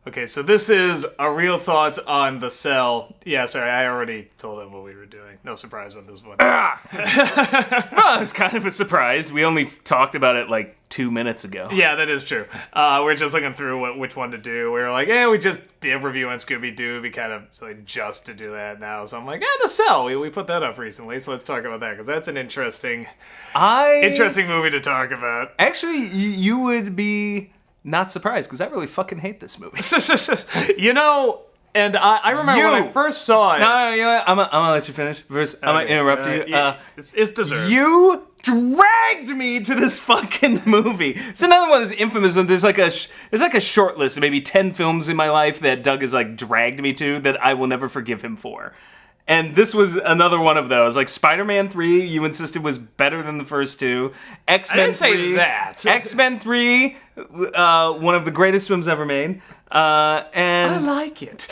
Okay, so this is our real thoughts on The Cell. Yeah, sorry, I already told him what we were doing. No surprise on this one. Well, it's kind of a surprise. We only talked about it like 2 minutes ago. Yeah, that is true. We're just looking through which one to do. We were like, we just did a review on Scooby-Doo. We kind of silly just to do that now. So I'm like, The Cell. We put that up recently, so let's talk about that, because that's an interesting movie to talk about. Actually, you would be not surprised, because I really fucking hate this movie. And I remember when I first saw it. No, you know what? I'm gonna let you finish. First, I'm gonna interrupt you. Yeah, it's deserved. You dragged me to this fucking movie. It's another one that's infamous. And there's like a short list of maybe 10 films in my life that Doug has like dragged me to that I will never forgive him for. And this was another one of those. Like Spider-Man 3, you insisted was better than the first two. X-Men 3. I didn't say that. X-Men 3, one of the greatest films ever made. And I like it.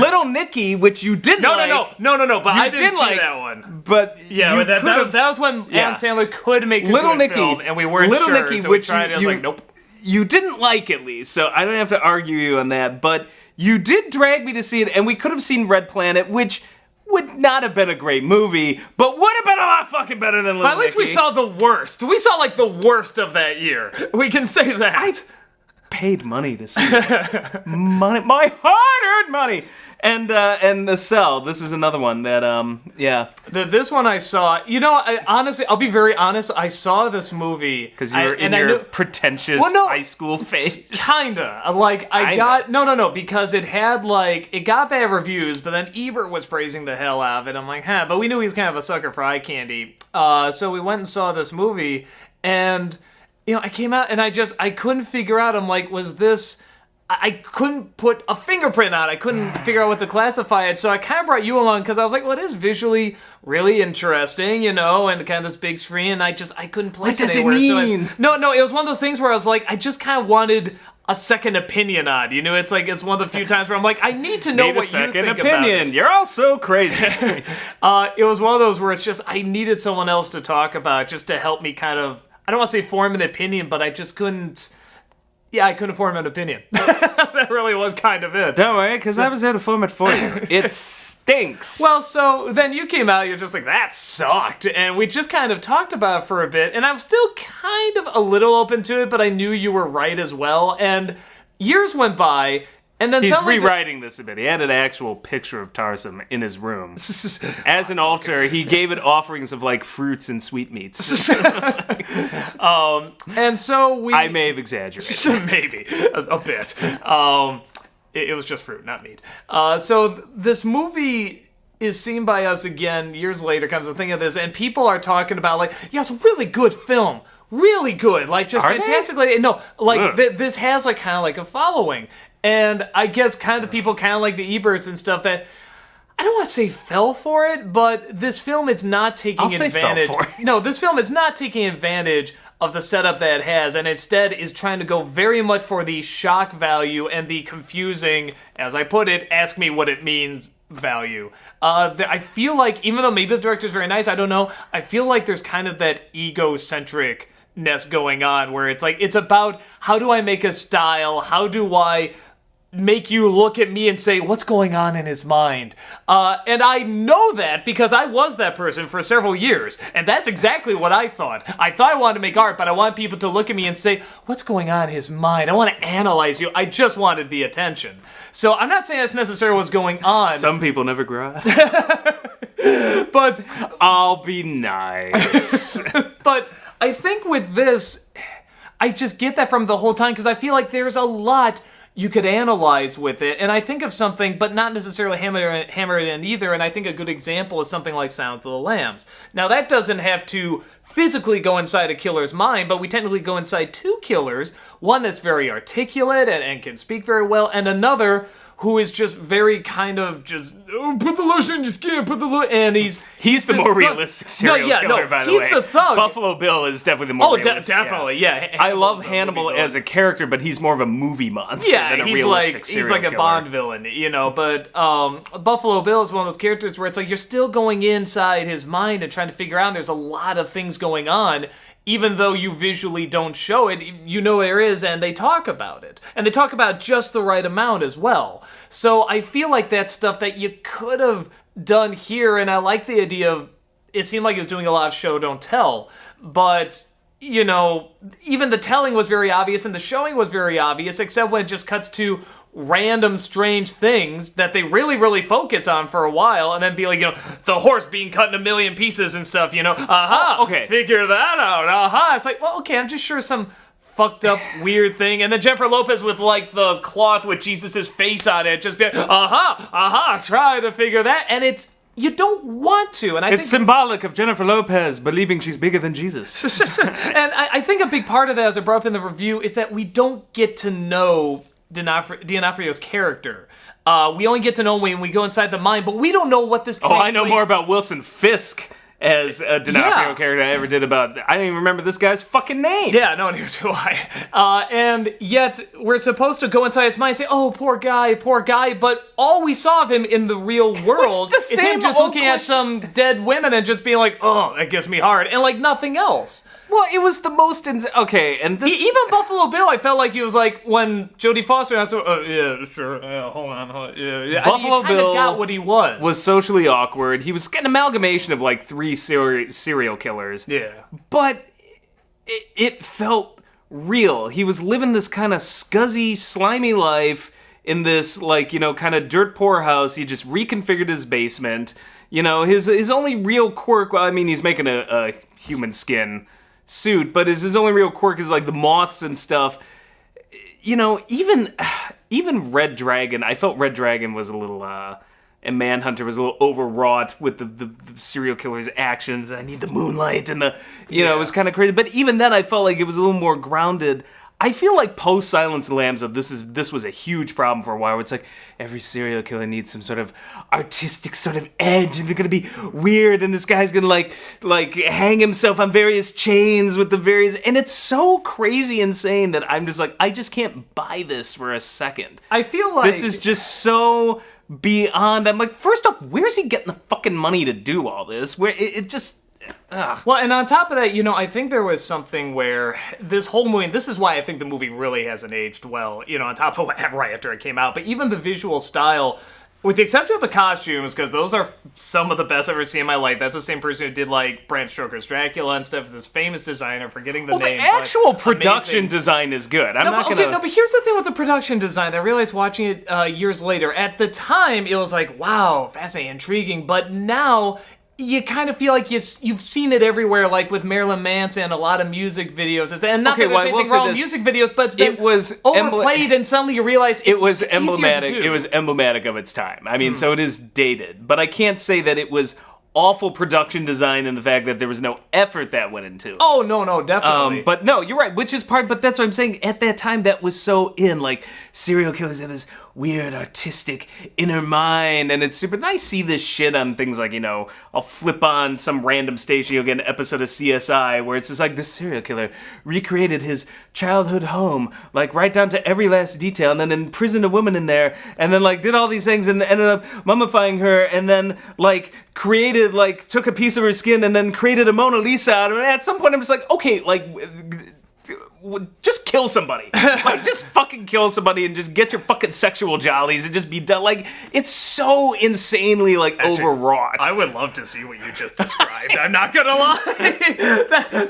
Little Nicky, which you didn't like. No. But I didn't see that one. But yeah, that was when Adam Sandler could make a good film, and we weren't Little sure. Nicky, so which we tried. I was like, nope. You didn't like at least, so I don't have to argue you on that. But you did drag me to see it, and we could have seen Red Planet, which would not have been a great movie, but would have been a lot fucking better than Little Nicky. But at least we saw the worst. We saw like the worst of that year. We can say that. I paid money to see it. My hard-earned money. And The Cell, this is another one that, This one I saw, honestly, I'll be very honest, I saw this movie. Because you were in your pretentious high school phase. Kinda. Because it had, it got bad reviews, but then Ebert was praising the hell out of it. I'm like, but we knew he was kind of a sucker for eye candy. So we went and saw this movie, and, I came out, and I couldn't figure out, I'm like, was this... I couldn't put a fingerprint on it. I couldn't figure out what to classify it. So I kind of brought you along because I was like, well, it is visually really interesting, and kind of this big screen, and I couldn't place it anywhere. What does it mean? So no, it was one of those things where I was like, I just kind of wanted a second opinion on. It's like, it's one of the few times where I'm like, I need to know what you think about it. You're all so crazy. It was one of those where it's just, I needed someone else to talk about just to help me kind of, I don't want to say form an opinion, but I just couldn't. Yeah, I couldn't form an opinion. That really was kind of it. Don't worry, because I was there to form it for you. It stinks. Well, so then you came out, you're just like, that sucked. And we just kind of talked about it for a bit, and I was still kind of a little open to it, but I knew you were right as well. And years went by, and then he's rewriting this a bit. He had an actual picture of Tarsum in his room. As an altar, he gave it offerings of fruits and sweetmeats. And so I may have exaggerated. Maybe a bit. It was just fruit, not meat. So this movie is seen by us again years later, comes to think of this, and people are talking about it's a really good film. Really good, just are fantastically. They? No, this has kind of a following. And I guess kind of the people kind of like the Eberts and stuff that, I don't want to say fell for it, but this film is not taking advantage. Fell for it. No, this film is not taking advantage of the setup that it has, and instead is trying to go very much for the shock value and the confusing, as I put it, ask me what it means value. I feel like, even though maybe the director's very nice, I don't know, I feel like there's kind of that egocentric-ness going on, where it's about, how do I make a style? How do I make you look at me and say, what's going on in his mind? And I know that because I was that person for several years, and that's exactly what I thought. I thought I wanted to make art, but I want people to look at me and say, what's going on in his mind? I want to analyze you. I just wanted the attention. So I'm not saying that's necessarily what's going on. Some people never grow up. But I'll be nice. But I think with this, I just get that from the whole time, because I feel like there's a lot you could analyze with it, and I think of something, but not necessarily hammer it in either, and I think a good example is something like Silence of the Lambs. Now, that doesn't have to physically go inside a killer's mind, but we technically go inside two killers, one that's very articulate and can speak very well, and another who is just very kind of just, put the lotion in your skin, and he's the more realistic serial killer, by the way. He's the thug. Buffalo Bill is definitely the more realistic. Definitely, yeah. I love Hannibal as a character, but he's more of a movie monster than a realistic serial killer. He's like a Bond villain, but Buffalo Bill is one of those characters where it's like you're still going inside his mind and trying to figure out, and there's a lot of things going on, even though you visually don't show it, you know there is, and they talk about it. And they talk about just the right amount as well. So I feel like that's stuff that you could have done here, and I like the idea of, it seemed like it was doing a lot of show, don't tell, but, you know, even the telling was very obvious, and the showing was very obvious, except when it just cuts to random strange things that they really, really focus on for a while, and then be like, you know, the horse being cut in a million pieces and stuff, you know, okay. Figure that out, It's like, well, okay, I'm just sure some fucked up weird thing, and then Jennifer Lopez with like the cloth with Jesus's face on it, just be like, try to figure that, and you don't want to, and I think it's symbolic of Jennifer Lopez believing she's bigger than Jesus. And I think a big part of that, as I brought up in the review, is that we don't get to know D'Onofrio's character. We only get to know him when we go inside the mind, but we don't know what this translates. I know more about Wilson Fisk as a D'Onofrio character I ever did about... I don't even remember this guy's fucking name. Yeah, no, neither do I. And yet, we're supposed to go inside his mind and say, oh, poor guy, but all we saw of him in the real world is him just looking at some dead women and just being like, oh, that gives me hard, and like nothing else. Well, it was the most... okay, and this... Even Buffalo Bill, I felt like he was like, when Jodie Foster asked him, yeah, sure, hold on, yeah. Buffalo Bill got what he was. Socially awkward. He was an amalgamation of like 3 serial killers. Yeah. But it felt real. He was living this kind of scuzzy, slimy life in this, like, you know, kind of dirt poor house. He just reconfigured his basement. You know, his only real quirk, well, I mean, he's making a human skin suit, but his only real quirk is like the moths and stuff. You know, even Red Dragon, I felt Red Dragon was a little and Manhunter was a little overwrought with the serial killer's actions. I need the moonlight and you know, it was kind of crazy. But even then I felt like it was a little more grounded. I feel like post Silence of the Lambs, this was a huge problem for a while. Where it's like every serial killer needs some sort of artistic sort of edge, and they're gonna be weird, and this guy's gonna like hang himself on various chains with the various, and it's so crazy insane that I'm just like, I just can't buy this for a second. I feel like this is just so beyond. I'm like, first off, where's he getting the fucking money to do all this? Where it just. Ugh. Well, and on top of that, you know, I think there was something where this whole movie, this is why I think the movie really hasn't aged well, you know, on top of right after it came out, but even the visual style, with the exception of the costumes, because those are some of the best I've ever seen in my life. That's the same person who did, like, Bram Stoker's Dracula and stuff, this famous designer, forgetting the name. The actual production design is good. But here's the thing with the production design. I realized watching it years later. At the time, it was like, wow, fascinating, intriguing, but now you kind of feel like you've seen it everywhere, like with Marilyn Manson, a lot of music videos. And not that there's anything wrong with music videos, but it's been overplayed, and suddenly you realize it was emblematic. It was emblematic of its time. I mean, so it is dated, but I can't say that it was awful production design and the fact that there was no effort that went into it. Oh, no, definitely. But no, you're right, which is but that's what I'm saying. At that time, that was so in, like, serial killers have this weird, artistic inner mind, and it's super nice to see this shit on things like, you know, I'll flip on some random station, you'll get an episode of CSI where it's just like, this serial killer recreated his childhood home, like, right down to every last detail, and then imprisoned a woman in there, and then, like, did all these things, and ended up mummifying her, and then, like, created, like, took a piece of her skin, and then created a Mona Lisa out of it. And at some point, I'm just like, okay, like, just kill somebody. Like, just fucking kill somebody and just get your fucking sexual jollies and just be done. Like, it's so insanely, like, overwrought. I would love to see what you just described. I'm not gonna lie.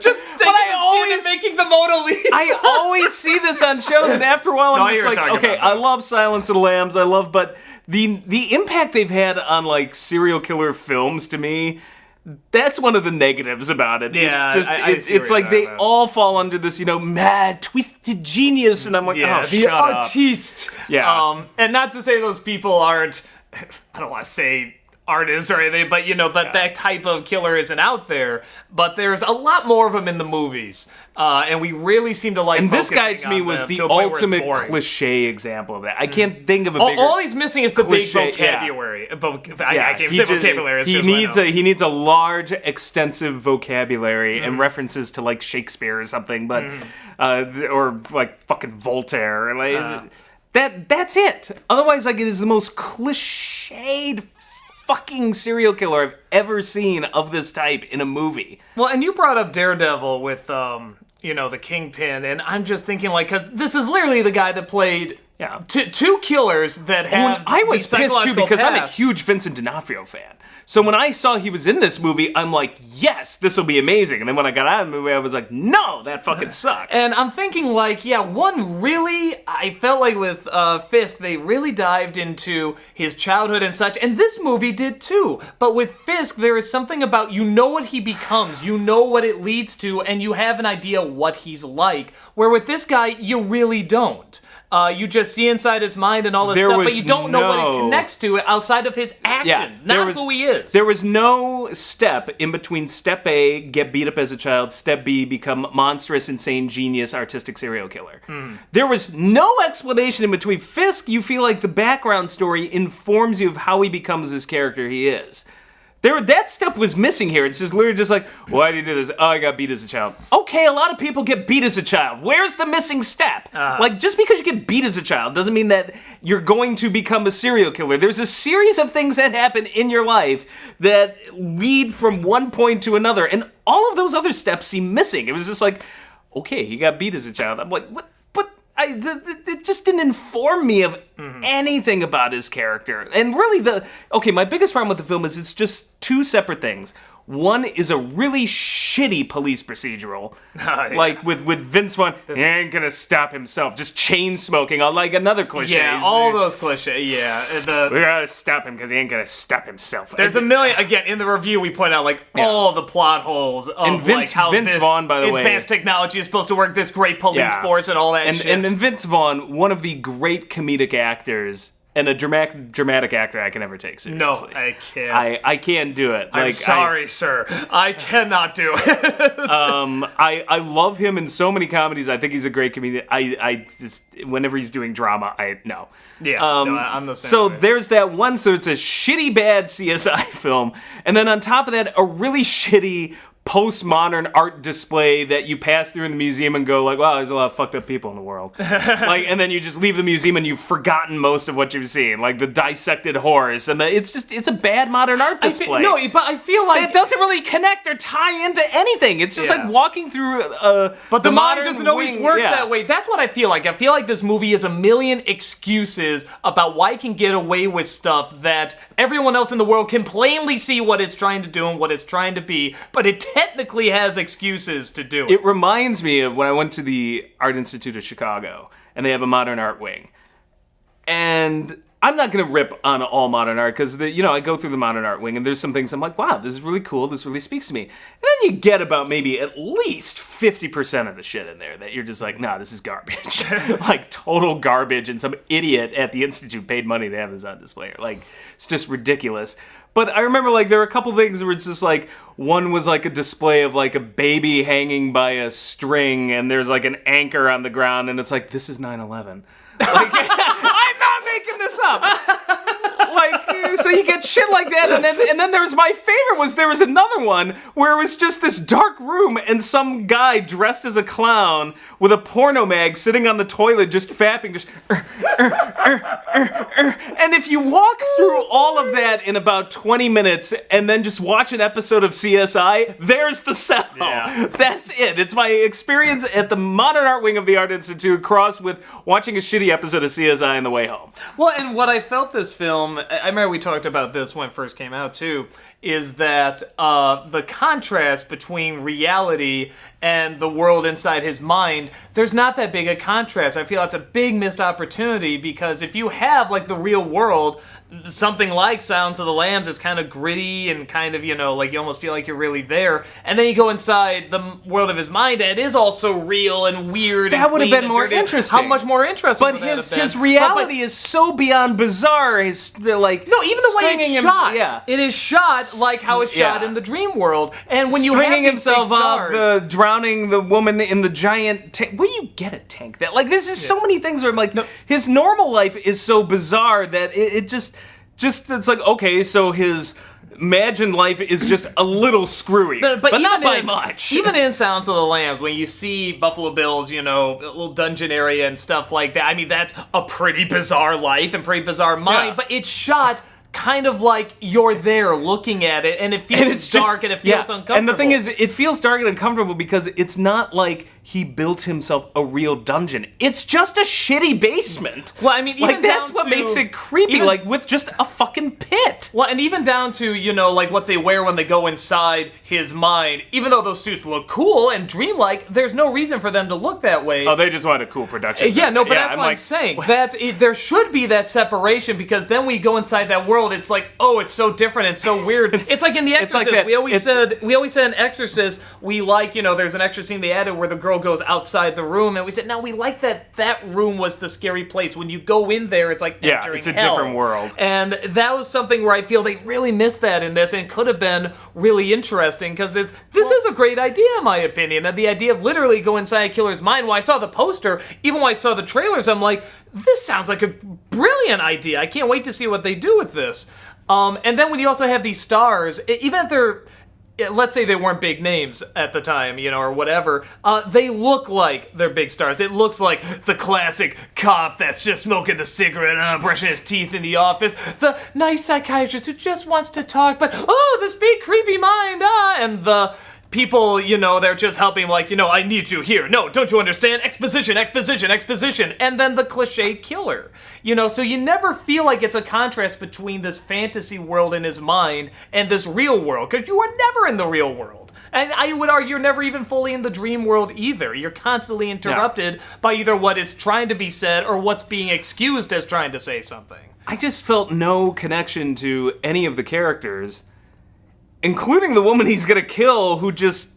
Just making the Mona Lisa. I always see this on shows, and after a while, I'm just like, okay, I love Silence of the Lambs. But the impact they've had on, like, serial killer films, to me, that's one of the negatives about it. Yeah, it's just it's like they all fall under this, you know, mad, twisted genius, and I'm like, oh, the artiste. Yeah. And not to say those people aren't, I don't want to say artists or anything, but, you know, that type of killer isn't out there. But there's a lot more of them in the movies, and we really seem to like. And this guy to me was the ultimate cliche example of that. I can't think of a bigger. All he's missing is the big vocabulary. I can't say vocabulary. He needs a large, extensive vocabulary and references to, like, Shakespeare or something, but or like fucking Voltaire. Like, that's it. Otherwise, like, it is the most cliched fucking serial killer I've ever seen of this type in a movie. Well, and you brought up Daredevil with, the Kingpin, and I'm just thinking, like, because this is literally the guy that played two killers that have I was these pissed too psychological because I'm a pasts. huge Vincent D'Onofrio fan. So when I saw he was in this movie, I'm like, yes, this will be amazing. And then when I got out of the movie, I was like, no, that fucking sucked. And I'm thinking, like, I felt like with Fisk, they really dived into his childhood and such, and this movie did too. But with Fisk, there is something about, you know what he becomes, you know what it leads to, and you have an idea what he's like. Where with this guy, you really don't. You just see inside his mind and all this stuff, but you don't know what it connects to outside of his actions, not who he is. There was no step in between step A, get beat up as a child, step B, become monstrous, insane, genius, artistic serial killer. There was no explanation in between. Fisk, you feel like the background story informs you of how he becomes this character he is. That step was missing here. It's just literally just like, why did you do this? Oh, I got beat as a child. Okay, a lot of people get beat as a child. Where's the missing step? Like, just because you get beat as a child doesn't mean that you're going to become a serial killer. There's a series of things that happen in your life that lead from one point to another, and all of those other steps seem missing. It was just like, okay, he got beat as a child. I'm like, what? It just didn't inform me of anything about his character. And really my biggest problem with the film is it's just two separate things. One is a really shitty police procedural, like with Vince Vaughn. He ain't gonna stop himself, just chain smoking, like another cliche. Yeah, all those cliches. Yeah, we gotta stop him because he ain't gonna stop himself. There's a million. Again, in the review, we point out all the plot holes of and Vince Vaughn, by the way, advanced technology is supposed to work. This great police force and all that shit. And Vince Vaughn, one of the great comedic actors. And a dramatic actor I can never take seriously. No, I can't. I can't do it. I'm sorry, sir. I cannot do it. I love him in so many comedies. I think he's a great comedian. I just, whenever he's doing drama, no. Yeah, I'm the same So way. there's that one. So it's a shitty bad CSI film, and then on top of that, a really shitty postmodern art display that you pass through in the museum and go like, wow, there's a lot of fucked up people in the world. And then you just leave the museum and you've forgotten most of what you've seen, like the dissected horse, and it's a bad modern art display. But I feel like it doesn't really connect or tie into anything. It's just like walking through. But the mind doesn't always work that way. That's what I feel like. I feel like this movie is a million excuses about why it can get away with stuff that everyone else in the world can plainly see what it's trying to do and what it's trying to be, but it technically has excuses to do it. It reminds me of when I went to the Art Institute of Chicago, and they have a modern art wing. And I'm not going to rip on all modern art, because I go through the modern art wing, and there's some things I'm like, wow, this is really cool, this really speaks to me. And then you get about maybe at least 50% of the shit in there that you're just like, nah, this is garbage. Like, total garbage, and some idiot at the Institute paid money to have this on display. Like, it's just ridiculous. But I remember, like, there were a couple things where it's just, like, one was, like, a display of, like, a baby hanging by a string, and there's, like, an anchor on the ground, and it's like, this is 9/11. Like, I'm not making this up. Like, so you get shit like that, and then there was my favorite there was another one where it was just this dark room and some guy dressed as a clown with a porno mag sitting on the toilet just fapping, just and if you walk through all of that in about 20 minutes and then just watch an episode of CSI, there's the cell. Yeah. That's it. It's my experience at the Modern Art Wing of the Art Institute crossed with watching a shitty episode of CSI on the way home. Well, and what I felt this film, I remember we talked about this when it first came out too, is that the contrast between reality and the world inside his mind, there's not that big a contrast. I feel it's a big missed opportunity, because if you have, like, the real world, something like Silence of the Lambs is kind of gritty and kind of, like you almost feel like you're really there, and then you go inside the world of his mind and it is also real and weird. That would have been more interesting. How much more interesting would that have been? His reality is so beyond bizarre. His, like, no, even the way it's shot. It is shot like how it's shot in the dream world. And when you stringing have these himself big stars, up, drowning the woman in the giant tank. Where do you get a tank that? Like, this is so many things where I'm like, his normal life is so bizarre that it just it's like, okay, so his imagined life is just a little screwy, but not by much. Even in Silence of the Lambs, when you see Buffalo Bill's, a little dungeon area and stuff like that, I mean, that's a pretty bizarre life and pretty bizarre mind, but it's shot kind of like you're there looking at it, and it feels dark and it feels uncomfortable. And the thing is, it feels dark and uncomfortable because it's not like he built himself a real dungeon. It's just a shitty basement. Well, I mean, even like that's down what to, makes it creepy, like with just a fucking pit. Well, and even down to, you know, like what they wear when they go inside his mind. Even though those suits look cool and dreamlike, there's no reason for them to look that way. Oh, they just wanted a cool production. Yeah, no, but that's what I'm saying. There should be that separation, because then we go inside that world, it's like, oh, it's so different and so weird. It's like in The Exorcist. Like we always said in Exorcist, we like, you know, there's an extra scene they added where the girl goes outside the room, and we said, no, we like that room was the scary place. When you go in there, it's like entering it's a hell. different world. And that was something where I feel they really missed that in this, and could have been really interesting, because this is a great idea, in my opinion. And the idea of literally go inside a killer's mind. When I saw the poster, even when I saw the trailers, I'm like, this sounds like a brilliant idea. I can't wait to see what they do with this. And then when you also have these stars, even if they're, let's say they weren't big names at the time, you know, or whatever, they look like they're big stars. It looks like the classic cop that's just smoking the cigarette, brushing his teeth in the office, the nice psychiatrist who just wants to talk, but, oh, this big creepy mind, and the people, you know, they're just helping, like, you know, I need you here. No, don't you understand? Exposition, exposition, exposition. And then the cliche killer. You know, so you never feel like it's a contrast between this fantasy world in his mind and this real world, because you are never in the real world. And I would argue you're never even fully in the dream world either. You're constantly interrupted by either what is trying to be said or what's being excused as trying to say something. I just felt no connection to any of the characters, including the woman he's gonna kill, who just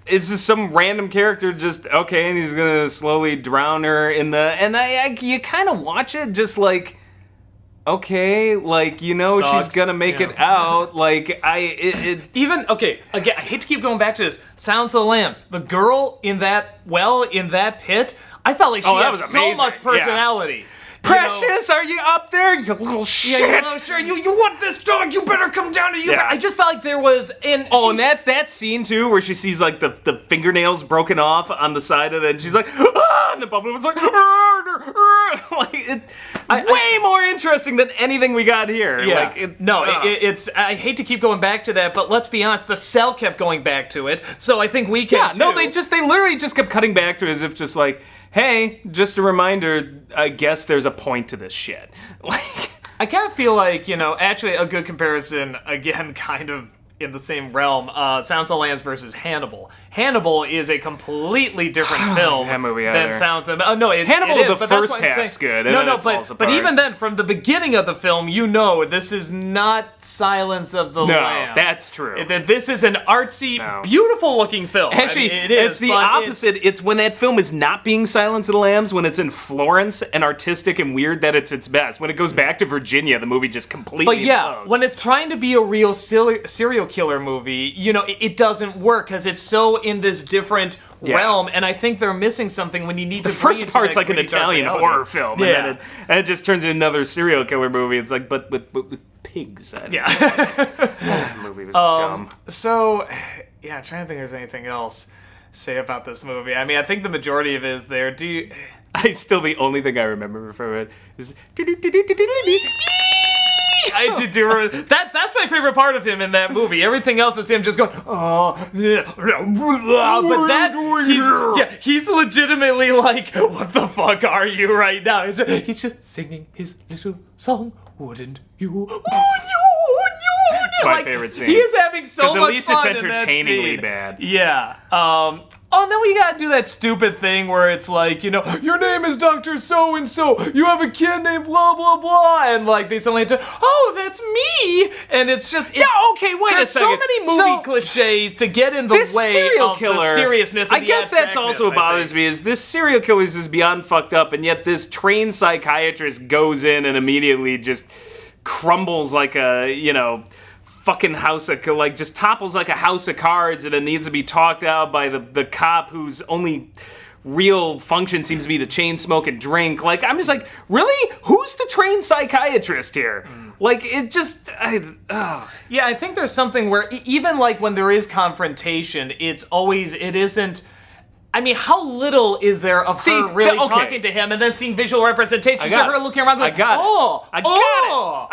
it's just some random character, just okay, and he's gonna slowly drown her in the. And you kind of watch it, just like, okay, like, you know, Sucks. she's gonna make it out. Like Even okay, again, I hate to keep going back to this. Sounds of the Lambs. The girl in that pit, I felt like she that had was so amazing. much personality. Precious, are you up there? You little shit. Yeah, sure. You want this dog? You better come down to you. Yeah. I just felt like there was and that scene too, where she sees like the fingernails broken off on the side of it, and she's like, ah, and the bubbly was like, way more interesting than anything we got here. Yeah. Like, it's. I hate to keep going back to that, but let's be honest, the cell kept going back to it, so I think we can. Yeah, too. no, they literally just kept cutting back to it as if just like, hey, just a reminder, I guess there's a point to this shit. Like, I kind of feel like, you know, actually a good comparison, again, kind of in the same realm, Sounds of the Lambs versus Hannibal. Hannibal is a completely different film that movie than either. Sounds of... Oh, no, Hannibal, it is, the but that's first what I'm half's saying. good, and then it falls but apart. even then, from the beginning of the film, you know this is not Silence of the Lambs. No, that's true. This is an artsy, beautiful-looking film. Actually, I mean, it is, it's the opposite. It's when that film is not being Silence of the Lambs, when it's in Florence and artistic and weird, that it's its best. When it goes back to Virginia, the movie just completely But yeah, implodes. when it's trying to be a real serial killer movie, you know, it doesn't work because it's so in this different realm, and I think they're missing something when you need to. The first part's like an Italian horror film, and then it just turns into another serial killer movie. It's like, but with pigs. That movie was dumb. So, yeah, I'm trying to think if there's anything else to say about this movie. I mean, I think the majority of it is there. The only thing I remember from it is. I do remember that's my favorite part of him in that movie. Everything else is him just going, oh, yeah. But that he's legitimately like, what the fuck are you right now? He's just singing his little song. Wouldn't you? It's my favorite scene. He is having so much fun. Because at least it's entertainingly bad. Yeah. Oh, and then we gotta do that stupid thing where it's like, you know, your name is Dr. So-and-so, you have a kid named blah, blah, blah, and like, they suddenly have to, oh, that's me, and it's just... okay, wait a second. There's so many movie cliches to get in the way of the seriousness and I guess that's also what bothers me, is this serial killer is beyond fucked up, and yet this trained psychiatrist goes in and immediately just crumbles like a, you know... fucking house of, like, just topples like a house of cards, and it needs to be talked out by the cop whose only real function seems to be to chain smoke and drink. Like, I'm just like, really? Who's the trained psychiatrist here? Like, it just, Yeah, I think there's something where even like when there is confrontation, it isn't I mean, how little is there of her really talking to him and then seeing visual representations of her looking around going, I got it. I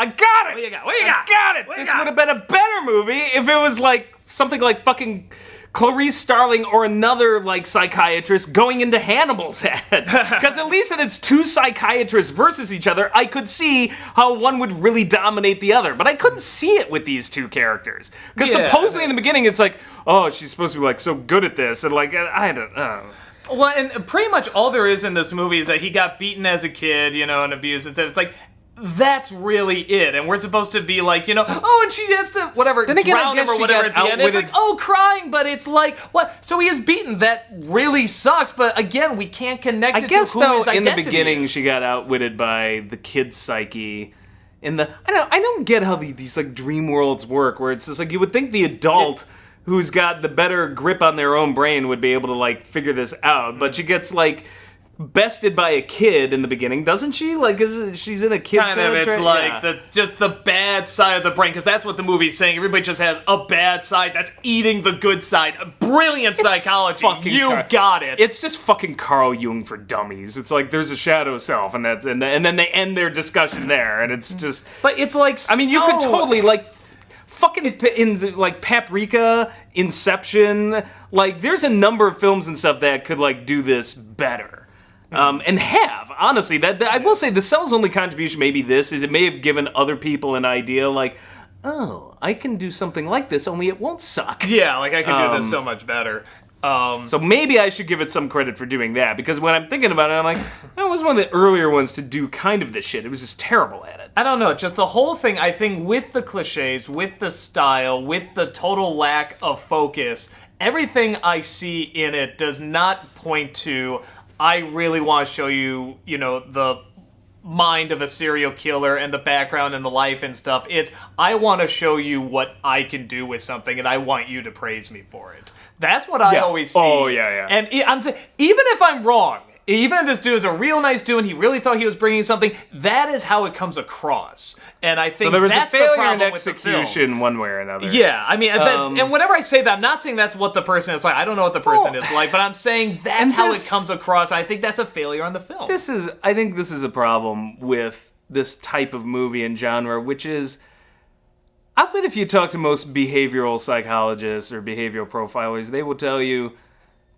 got it. What do you got? What do you I got it. This would have been a better movie if it was like something like fucking Clarice Starling or another like psychiatrist going into Hannibal's head. Because at least if it's two psychiatrists versus each other, I could see how one would really dominate the other. But I couldn't see it with these two characters. Because supposedly in the beginning it's like, oh, she's supposed to be like so good at this, and like I don't know. Well, and pretty much all there is in this movie is that he got beaten as a kid, and abused. It's like, that's really it. And we're supposed to be like, oh, and she has to, whatever, then again, drown him or whatever at the end. It's like, oh, crying, but it's like, what? So he is beaten. That really sucks. But again, we can't connect it to who his identity in the beginning, is. she got outwitted by the kid's psyche. I don't get how these like dream worlds work, where it's just like, you would think the adult who's got the better grip on their own brain would be able to like figure this out, but she gets like bested by a kid in the beginning, doesn't she? Like, she's in a kid's kind of. It's like just the bad side of the brain, because that's what the movie's saying. Everybody just has a bad side that's eating the good side. Brilliant psychology. You got it. It's just fucking Carl Jung for dummies. It's like there's a shadow self, and then they end their discussion there, and it's just. But it's like, I mean, you could totally like. Fucking in like Paprika, Inception, like there's a number of films and stuff that could like do this better. And have, honestly, that I will say the cell's only contribution maybe this is it may have given other people an idea like, oh, I can do something like this, only it won't suck. Yeah, like I can do this so much better. So maybe I should give it some credit for doing that, because when I'm thinking about it, I'm like, that was one of the earlier ones to do kind of this shit. It was just terrible at it. I don't know, just the whole thing, I think with the cliches, with the style, with the total lack of focus, everything I see in it does not point to, I really want to show you, the mind of a serial killer and the background and the life and stuff. It's, I want to show you what I can do with something, and I want you to praise me for it. That's what I always see. Oh, yeah. And even if I'm wrong, even if this dude is a real nice dude and he really thought he was bringing something, that is how it comes across. And I think so there was that's a failure the problem in execution one way or another. Yeah, I mean, and whenever I say that, I'm not saying that's what the person is like. I don't know what the person is like, but I'm saying that's how it comes across. I think that's a failure on the film. I think this is a problem with this type of movie and genre, which is, I bet if you talk to most behavioral psychologists or behavioral profilers, they will tell you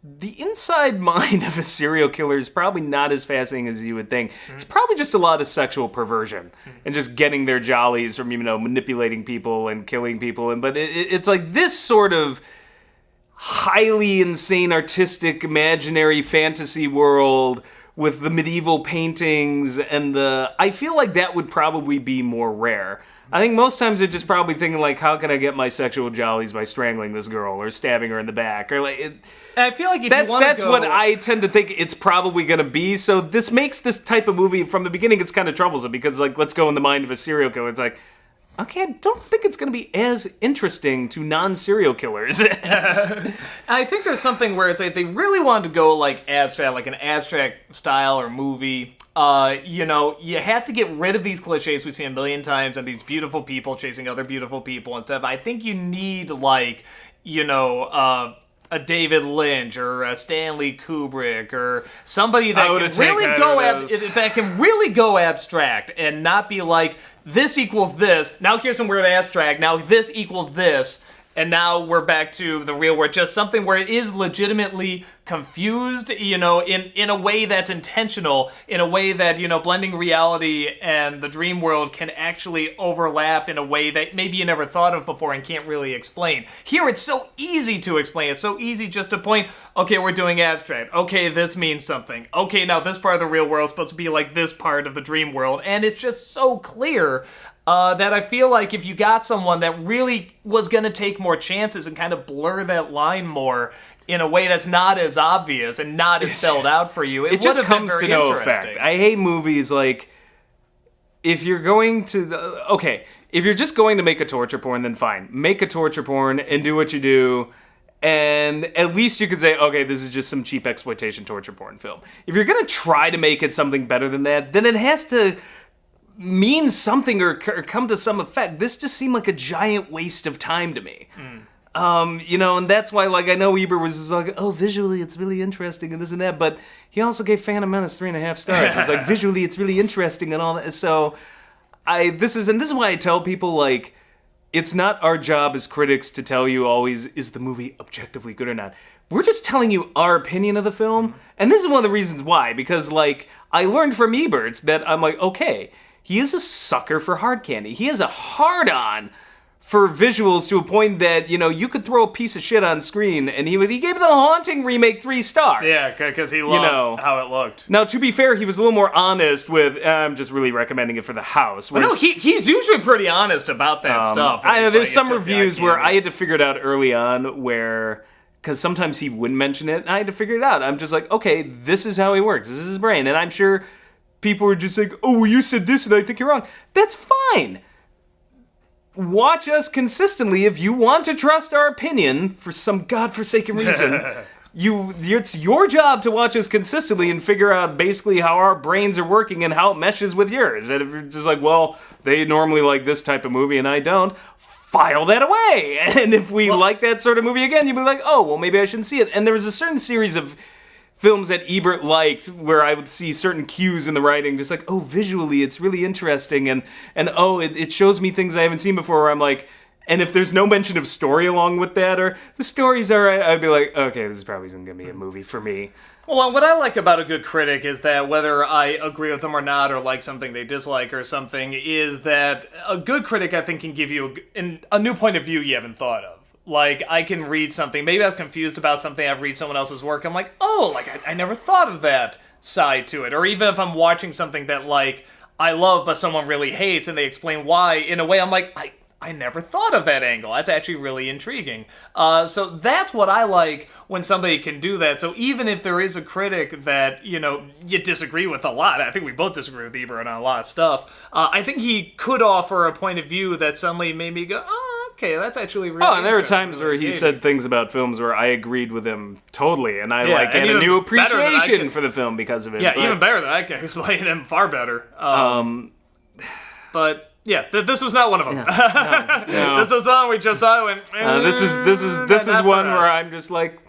the inside mind of a serial killer is probably not as fascinating as you would think. Mm-hmm. It's probably just a lot of sexual perversion and just getting their jollies from, manipulating people and killing people. But it's like this sort of highly insane, artistic, imaginary fantasy world with the medieval paintings and I feel like that would probably be more rare. I think most times they're just probably thinking like, how can I get my sexual jollies by strangling this girl or stabbing her in the back or like. I feel like that's what I tend to think it's probably going to be. So this makes this type of movie from the beginning. It's kind of troublesome because like, let's go in the mind of a serial killer. It's like, okay, I don't think it's going to be as interesting to non-serial killers. I think there's something where it's like they really wanted to go like abstract, like an abstract style or movie. You had to get rid of these cliches we see a million times and these beautiful people chasing other beautiful people and stuff. I think you need like, a David Lynch or a Stanley Kubrick or somebody that can really go abstract and not be like, this equals this. Now here's some weird abstract. Now this equals this. And now we're back to the real world. Just something where it is legitimately confused, in a way that's intentional, in a way that, blending reality and the dream world can actually overlap in a way that maybe you never thought of before and can't really explain. Here, it's so easy to explain. It's so easy just to point, okay, we're doing abstract. Okay, this means something. Okay, now this part of the real world is supposed to be like this part of the dream world. And it's just so clear. That I feel like if you got someone that really was going to take more chances and kind of blur that line more in a way that's not as obvious and not as spelled out for you, it just comes to no effect. I hate movies like, if you're going to, if you're just going to make a torture porn, then fine. Make a torture porn and do what you do. And at least you could say, okay, this is just some cheap exploitation torture porn film. If you're going to try to make it something better than that, then it has to mean something or come to some effect. This just seemed like a giant waste of time to me. And that's why, like, I know Ebert was just like, oh, visually it's really interesting and this and that, but he also gave Phantom Menace 3.5 stars. It was like, visually it's really interesting and all that. So, this is why I tell people, like, it's not our job as critics to tell you always, is the movie objectively good or not? We're just telling you our opinion of the film, and this is one of the reasons why, because, like, I learned from Ebert that I'm like, okay, he is a sucker for hard candy. He has a hard-on for visuals to a point that, you could throw a piece of shit on screen, and he gave The Haunting remake 3 stars. Yeah, because he loved how it looked. Now, to be fair, he was a little more honest with, I'm just really recommending it for the house. No, he's usually pretty honest about that stuff. I know, there's some reviews where I had to figure it out early on where, because sometimes he wouldn't mention it, and I had to figure it out. I'm just like, okay, this is how he works. This is his brain. And I'm sure people were just like, oh, well, you said this and I think you're wrong. That's fine. Watch us consistently if you want to trust our opinion for some godforsaken reason. It's your job to watch us consistently and figure out basically how our brains are working and how it meshes with yours. And if you're just like, well, they normally like this type of movie and I don't, file that away. And if we like that sort of movie again, you'd be like, oh, well, maybe I shouldn't see it. And there was a certain series of films that Ebert liked where I would see certain cues in the writing, just like, oh, visually it's really interesting, and oh, it shows me things I haven't seen before, where I'm like, and if there's no mention of story along with that, or the story's alright, I'd be like, okay, this probably isn't going to be a movie for me. Well, what I like about a good critic is that whether I agree with them or not, or like something they dislike or something, is that a good critic, I think, can give you a new point of view you haven't thought of. Like, I can read something, maybe I was confused about something, I've read someone else's work, I'm like, oh, like, I never thought of that side to it. Or even if I'm watching something that, like, I love but someone really hates and they explain why, in a way I'm like, I never thought of that angle. That's actually really intriguing. So that's what I like when somebody can do that. So even if there is a critic that, you disagree with a lot, I think we both disagree with Ebert on a lot of stuff, I think he could offer a point of view that suddenly made me go, oh, okay, that's actually really and there were times where he said things about films where I agreed with him totally, and I had a new appreciation for the film because of it. Yeah, even better than I can explain him, far better. But yeah, this was not one of them. No. This was one we just saw and went. This is one where I'm just like,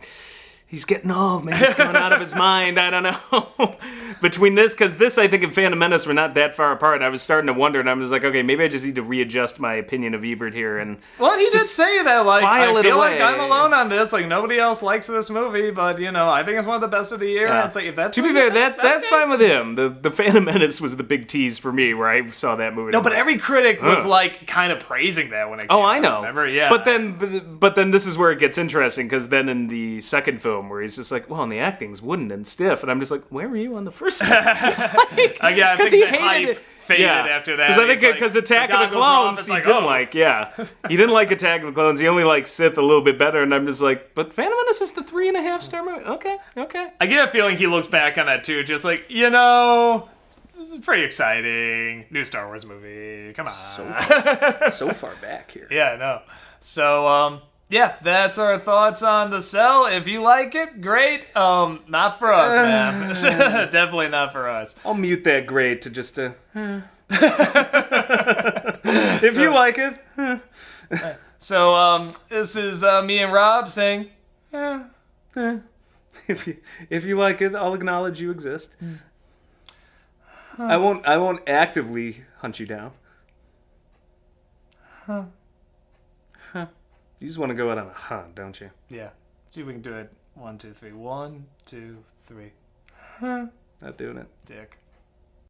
he's getting old, man. He's going out of his mind. I don't know. Between this, because this, I think, and Phantom Menace were not that far apart. I was starting to wonder, and I was like, okay, maybe I just need to readjust my opinion of Ebert here. And well, he did say that, like, I feel like I'm alone on this. Like, nobody else likes this movie, but, I think it's one of the best of the year. Yeah. It's like, if that's to be fair, that's fine with him. The Phantom Menace was the big tease for me, where I saw that movie. No, but every critic was, like, kind of praising that when it came out. I know. Remember? Yeah. But then this is where it gets interesting, because then in the second film, where he's just like, well, and the acting's wooden and stiff, and I'm just like, where were you on the first one? I think he hated it. Faded after that. Because I think because Attack of the Clones he didn't like. Yeah, he didn't like Attack of the Clones. He only liked Sith a little bit better, and I'm just like, but Phantom Menace is the 3.5 star movie. Okay. I get a feeling he looks back on that too, just like, this is pretty exciting. New Star Wars movie. Come on. So far back here. Yeah, I know. So, yeah, that's our thoughts on The Cell. If you like it, great. Not for us, man. Definitely not for us. I'll mute that great to just if you like it. So, this is me and Rob saying, If you like it, I'll acknowledge you exist. I won't actively hunt you down. You just want to go out on a hunt, don't you? Yeah. See if we can do it. 1, 2, 3. 1, 2, 3. Not doing it. Dick.